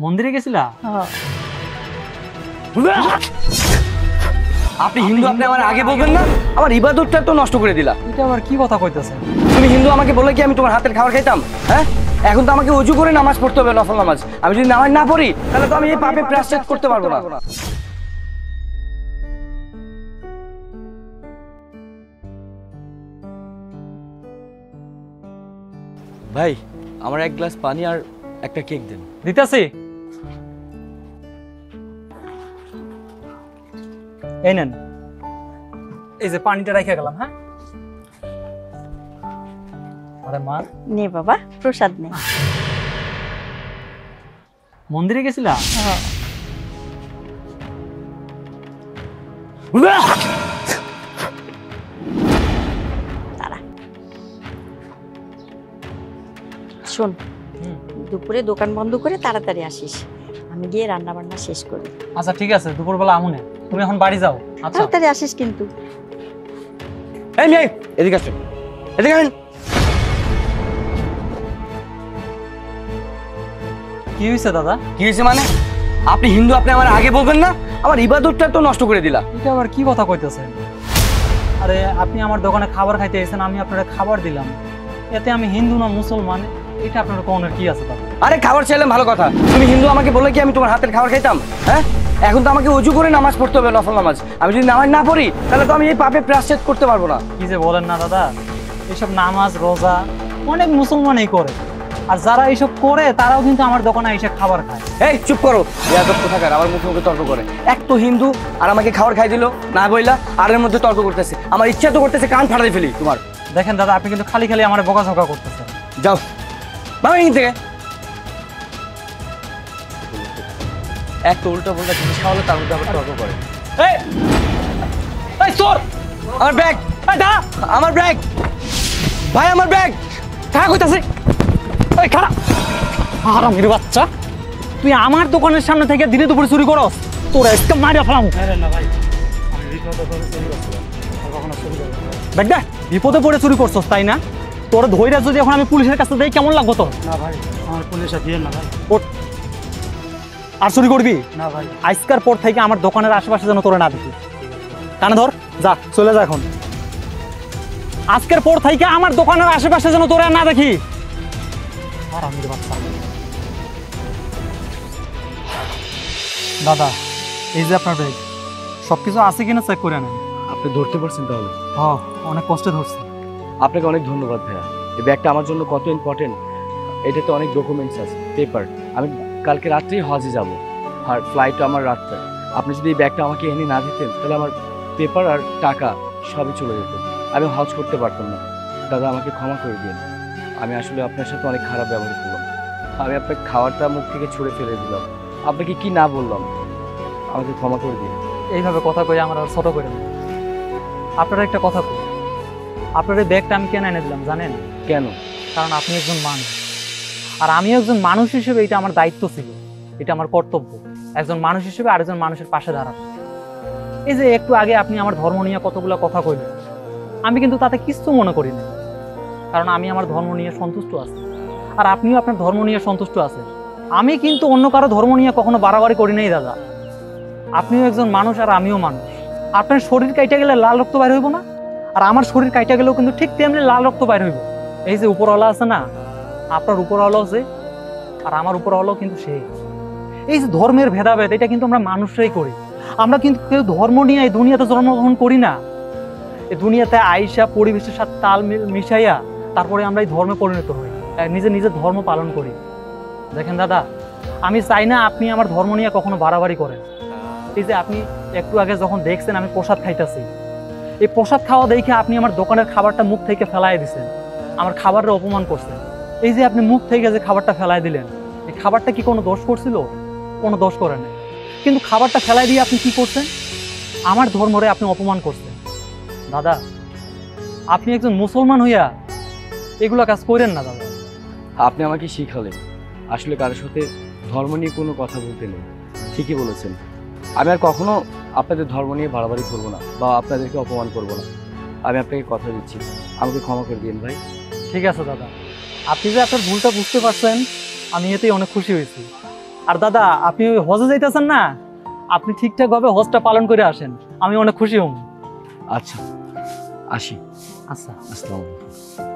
মন্দিরে গেছিলা? আপনি হিন্দু, আপনি আমার আগে বলবেন না? আমার ইবাদতটা তো নষ্ট করে দিলা। এটা আবার কি কথা কইতেছেন? তুমি হিন্দু, আমাকে বলে কি আমি তোমার হাতের খাবার খাইতাম? হ্যাঁ, এখন তো আমাকে ওযু করে নামাজ পড়তে হবে, নফল নামাজ। আমি যদি নামাজ না পড়ি তাহলে তো আমি এই পাপে প্রায়শ্চিত্ত করতে পারবো না। ভাই, আমার এক গ্লাস পানি আর একটা কেক দেন। দিতেছি। এই নেন, এই যে পানিটা রেখে গেলাম। হ্যাঁ, আরে মা নে বাবা, প্রসাদ নে। মন্দিরে গেছিলা? দাঁড়া, শোন, দুপুরে দোকান বন্ধ করে তাড়াতাড়ি আসিস, আমি গিয়ে রান্না বান্না শেষ করি। আচ্ছা ঠিক আছে, দুপুরবেলা আমুনে, তুমি এখন বাড়ি যাও। আচ্ছা তাড়াতাড়ি আসিস কিন্তু। এই মেয়ে, এদিকে আসো, এদিকে আসেন। কি হয়েছে দাদা? কি হয়েছে মানে? আপনি হিন্দু, আপনি আমার আগে বলবেন না? আমার ইবাদতটা তো নষ্ট করে দিলা। এটা আবার কি কথা কইতেছেন? আরে আপনি আমার দোকানে খাবার খাইতে এসেছেন, আমি আপনারা খাবার দিলাম, এতে আমি হিন্দু না মুসলমান এটা আপনার কোনের কি আছে দাদা? আরে খাবার চাইলাম ভালো কথা, তুমি হিন্দু, আমাকে বলে কি আমি তোমার হাতের খাবার খাইতাম? হ্যাঁ, এখন তো আমাকে ওযু করে নামাজ পড়তে হবে, নফল নামাজ। আমি যদি নামাজ না পড়ি তাহলে তো আমি এই পাপে প্রায়শ্চিত্ত করতে পারবো না। কি যে বলেন না দাদা, এইসব নামাজ রোজা অনেক মুসলমানই করে, আর যারা এইসব করে তারাও কিন্তু আমার দোকানে এসে খাবার খায়। এই চুপ করো, বেয়াদব কোথাকার, আমার মুখে মুখে তর্ক করে। এক তো হিন্দু আর আমাকে খাবার খাই দিল না বইলা, আর এর মধ্যে তর্ক করতেছে। আমার ইচ্ছা তো করতেছে কান ফাটাই ফেলি তোমার। দেখেন দাদা, আপনি কিন্তু খালি খালি আমার বকাঝকা করতেছেন। যাও বাবা এখান থেকে। এক তো উল্টো পাল্টা জিনিস খাওয়ালে তার মধ্যে আবার তর্ক করে। এই এই চোর, আমার ব্যাগ, এই দাঁড়া, আমার ব্যাগ ভাই, আমার ব্যাগ। কারা কইতাছে? এই খারাপ হারামির বাচ্চা, তুই আমার দোকানের সামনে থেকে দিনে দুপুরে চুরি করস, তোর একটা মারিয়া ফেলাম। না ভাই, আমি বিপদে পড়ে চুরি করছিলাম, আর কখনো চুরি করবো না। দেখ দেখ, বিপদে পড়ে চুরি করছস তাই না? তোর ধৈর্য যদি এখন আমি পুলিশের কাছে দেই কেমন লাগবো তোর? না ভাই, আমার পুলিশে দিয়ে না ভাই। ওঠ। আর চুরি করবি না ভাই। আজকের পর থেকে আমার দোকানের আশেপাশে যেন তোরা না দেখি। কানে ধর, যা চলে যা এখন। আজকের পর থেকে আমার দোকানের আশেপাশে যেন তোরা না দেখি। হারামির বাচ্চা। দাদা, এই যে আপনার ব্যাগ, সবকিছু আছে কিনা চেক করে নেন। আপনি ধরতে পারছেন তাহলে? হ্যাঁ, অনেক কষ্টে ধরছি। আপনাকে অনেক ধন্যবাদ ভাইয়া। এই ব্যাগটা আমার জন্য কত ইম্পর্টেন্ট। এটাতে অনেক ডকুমেন্টস আছে, পেপার। আমি কালকে রাত্রেই হজে যাব, আর ফ্লাইটও আমার রাতটা। আপনি যদি এই ব্যাগটা আমাকে এনে না দিতেন তাহলে আমার পেপার আর টাকা সবই চলে যেত, আমি হজ করতে পারতাম না। দাদা আমাকে ক্ষমা করে দিন, আমি আসলে আপনার সাথে অনেক খারাপ ব্যবহার করলাম। আমি আপনার খাবারটা মুখ থেকে ছুঁড়ে ফেলে দিলাম, আপনাকে কি না বললাম, আমাকে ক্ষমা করে দিন। এইভাবে কথা কই আমার আর ছোট করে দেন। আপনারা একটা কথা কই, আপনার এই ব্যাগটা আমি কেন এনে দিলাম জানেন? কেন? কারণ আপনি একজন মানুষ, আর আমিও একজন মানুষ হিসেবে এটা আমার দায়িত্ব ছিল, এটা আমার কর্তব্য একজন মানুষ হিসেবে আরেকজন মানুষের পাশে দাঁড়ানো। এই যে একটু আগে আপনি আমার ধর্ম নিয়ে কতগুলো কথা কইলেন, আমি কিন্তু তাতে কিছু মনে করি না, কারণ আমি আমার ধর্ম নিয়ে সন্তুষ্ট আছি, আর আপনিও আপনার ধর্ম নিয়ে সন্তুষ্ট আছেন। আমি কিন্তু অন্য কারো ধর্ম নিয়ে কখনো বাড়াবাড়ি করি নাই দাদা। আপনিও একজন মানুষ আর আমিও মানুষ। আপনার শরীর কাইটা গেলে লাল রক্ত বাইর হইব না, আর আমার শরীর কাইটা গেলেও কিন্তু ঠিক তেমনি লাল রক্ত বাইর হইব। এই যে উপরওয়ালা আছে না, আপনার উপরওয়ালাও যে, আর আমার উপরওয়ালাও কিন্তু সেই। এই যে ধর্মের ভেদাভেদ, এটা কিন্তু আমরা মানুষরাই করি। আমরা কিন্তু কেউ ধর্ম নিয়ে এই দুনিয়াতে জন্মগ্রহণ করি না। এই দুনিয়াতে আইসা পরিবেশের সাথে তাল মিশাইয়া তারপরে আমরা এই ধর্মে পরিণত হই, নিজে নিজের ধর্ম পালন করি। দেখেন দাদা, আমি চাই না আপনি আমার ধর্ম নিয়ে কখনো বাড়াবাড়ি করেন। এই যে আপনি একটু আগে যখন দেখছেন আমি প্রসাদ খাইতেছি, এই প্রসাদ খাওয়া দেখে আপনি আমার দোকানের খাবারটা মুখ থেকে ফেলাই দিছেন, আমার খাবারের অপমান করছেন। এই যে আপনি মুখ থেকে যে খাবারটা ফেলাই দিলেন, এই খাবারটা কি কোনো দোষ করছিল? কোনো দোষ করে না, কিন্তু খাবারটা ফেলাই দিয়ে আপনি কি করছেন? আমার ধর্মরে আপনি অপমান করছেন। দাদা, আপনি একজন মুসলমান হইয়া এগুলো কাজ করেন না দাদা। আপনি আমাকে শিখালেন আসলে কারোর সাথে ধর্ম নিয়ে কোনো কথা বলতে নেই। ঠিকই বলেছেন, আমি আর কখনো আপনাদের ধর্ম নিয়ে বাড়াবাড়ি করবো না বা আপনাদেরকে অপমান করবো না। আমি আপনাকে কথা দিচ্ছি, আমাকে ক্ষমা করে দিন ভাই। ঠিক আছে দাদা, আপনি যে আপনার ভুলটা বুঝতে পারছেন আমি এতেই অনেক খুশি হয়েছি। আর দাদা আপনি ওই হজে যাইতেছেন না, আপনি ঠিকঠাক ভাবে হজটা পালন করে আসেন, আমি অনেক খুশি হব। আচ্ছা, আসি। আচ্ছা। আসসালামু আলাইকুম।